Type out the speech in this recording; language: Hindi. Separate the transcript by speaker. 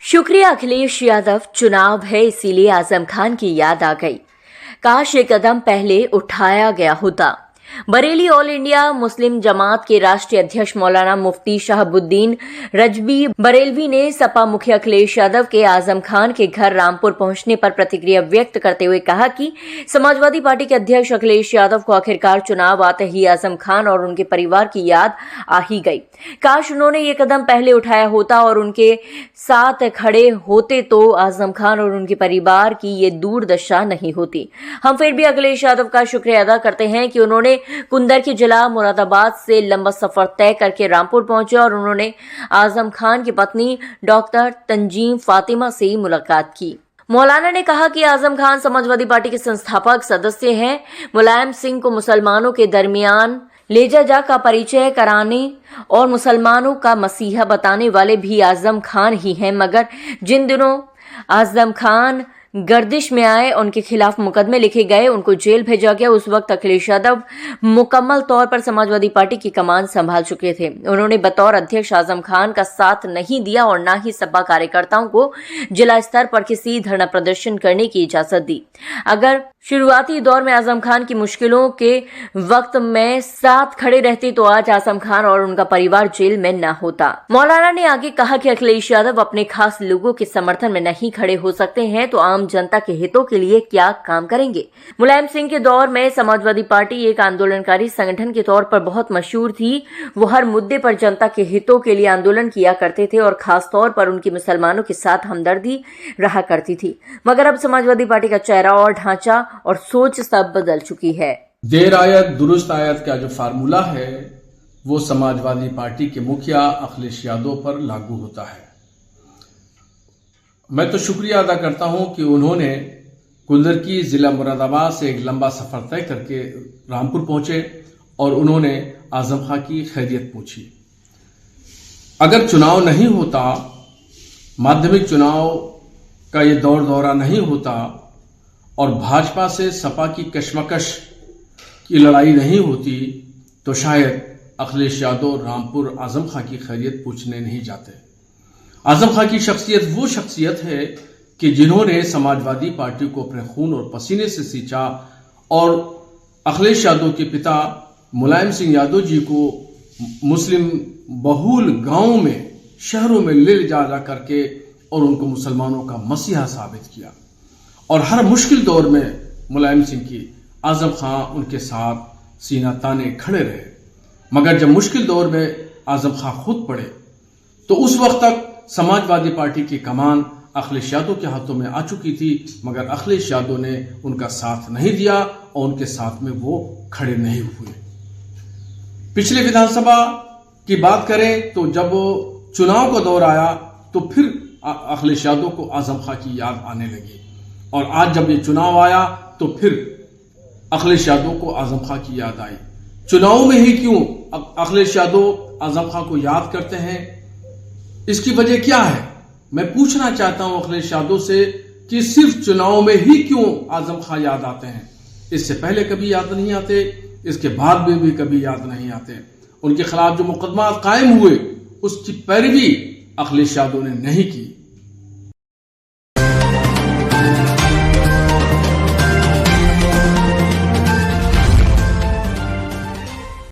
Speaker 1: शुक्रिया अखिलेश यादव, चुनाव है इसीलिए आजम खान की याद आ गई। काश एक कदम पहले उठाया गया होता। बरेली ऑल इंडिया मुस्लिम जमात के राष्ट्रीय अध्यक्ष मौलाना मुफ्ती शहाबुद्दीन रजवी बरेलवी ने सपा मुखिया अखिलेश यादव के आजम खान के घर रामपुर पहुंचने पर प्रतिक्रिया व्यक्त करते हुए कहा कि समाजवादी पार्टी के अध्यक्ष अखिलेश यादव को आखिरकार चुनाव आते ही आजम खान और उनके परिवार की याद आ ही गई। काश उन्होंने ये कदम पहले उठाया होता और उनके साथ खड़े होते तो आजम खान और उनके परिवार की ये दुर्दशा नहीं होती। हम फिर भी अखिलेश यादव का शुक्रिया अदा करते हैं कि उन्होंने कुंदर के जिला मुरादाबाद से लंबा सफर तय करके रामपुर पहुंचे और उन्होंने आजम खान की पत्नी डॉक्टर तंजीम फातिमा से मुलाकात की। मौलाना ने कहा कि आजम खान समाजवादी पार्टी के संस्थापक सदस्य हैं। मुलायम सिंह को मुसलमानों के दरमियान लेजा का परिचय कराने और मुसलमानों का मसीहा बताने वाले भी आजम खान ही हैं। मगर जिन दिनों आजम खान गर्दिश में आए, उनके खिलाफ मुकदमे लिखे गए, उनको जेल भेजा गया, उस वक्त अखिलेश यादव मुकम्मल तौर पर समाजवादी पार्टी की कमान संभाल चुके थे। उन्होंने बतौर अध्यक्ष आजम खान का साथ नहीं दिया और न ही सपा कार्यकर्ताओं को जिला स्तर पर किसी धरना प्रदर्शन करने की इजाजत दी। अगर शुरुआती दौर में आजम खान की मुश्किलों के वक्त में साथ खड़े रहते तो आज आजम खान और उनका परिवार जेल में न होता। मौलाना ने आगे कहा कि अखिलेश यादव अपने खास लोगों के समर्थन में नहीं खड़े हो सकते हैं तो आम जनता के हितों के लिए क्या काम करेंगे। मुलायम सिंह के दौर में समाजवादी पार्टी एक आंदोलनकारी संगठन के तौर पर बहुत मशहूर थी। वो हर मुद्दे पर जनता के हितों के लिए आंदोलन किया करते थे और खास तौर पर उनकी मुसलमानों के साथ हमदर्दी रहा करती थी। मगर अब समाजवादी पार्टी का चेहरा और ढांचा और सोच सब बदल चुकी है।
Speaker 2: देर आयत दुरुस्त आयत का जो फार्मूला है वो समाजवादी पार्टी के मुखिया अखिलेश यादव पर लागू होता है। मैं तो शुक्रिया अदा करता हूं कि उन्होंने कुंदर की जिला मुरादाबाद से एक लंबा सफर तय करके रामपुर पहुंचे और उन्होंने आजम खां की खैरियत पूछी। अगर चुनाव नहीं होता, माध्यमिक चुनाव का ये दौर दौरा नहीं होता और भाजपा से सपा की कशमकश की लड़ाई नहीं होती तो शायद अखिलेश यादव रामपुर आजम खां की खैरियत पूछने नहीं जाते। आजम खां की शख्सियत वो शख्सियत है कि जिन्होंने समाजवादी पार्टी को अपने खून और पसीने से सींचा और अखिलेश यादव के पिता मुलायम सिंह यादव जी को मुस्लिम बहुल गांवों में, शहरों में ले जा करके और उनको मुसलमानों का मसीहा साबित किया। और हर मुश्किल दौर में मुलायम सिंह की आजम खां उनके साथ सीना ताने खड़े रहे। मगर जब मुश्किल दौर में आजम खां खुद पड़े तो उस वक्त तक समाजवादी पार्टी की कमान अखिलेश यादव के हाथों में आ चुकी थी, मगर अखिलेश यादव ने उनका साथ नहीं दिया और उनके साथ में वो खड़े नहीं हुए। पिछले विधानसभा की बात करें तो जब चुनाव का दौर आया तो फिर अखिलेश यादव को आजम खां की याद आने लगी और आज जब ये चुनाव आया तो फिर अखिलेश यादव को आजम खां की याद आई। चुनाव में ही क्यों अखिलेश यादव आजम खां को याद करते हैं, इसकी वजह क्या है? मैं पूछना चाहता हूं अखिलेश यादव से कि सिर्फ चुनाव में ही क्यों आजम खां याद आते हैं? इससे पहले कभी याद नहीं आते, इसके बाद में भी कभी याद नहीं आते। उनके खिलाफ जो मुकदमा कायम हुए उसकी पैरवी अखिलेश यादव ने नहीं की।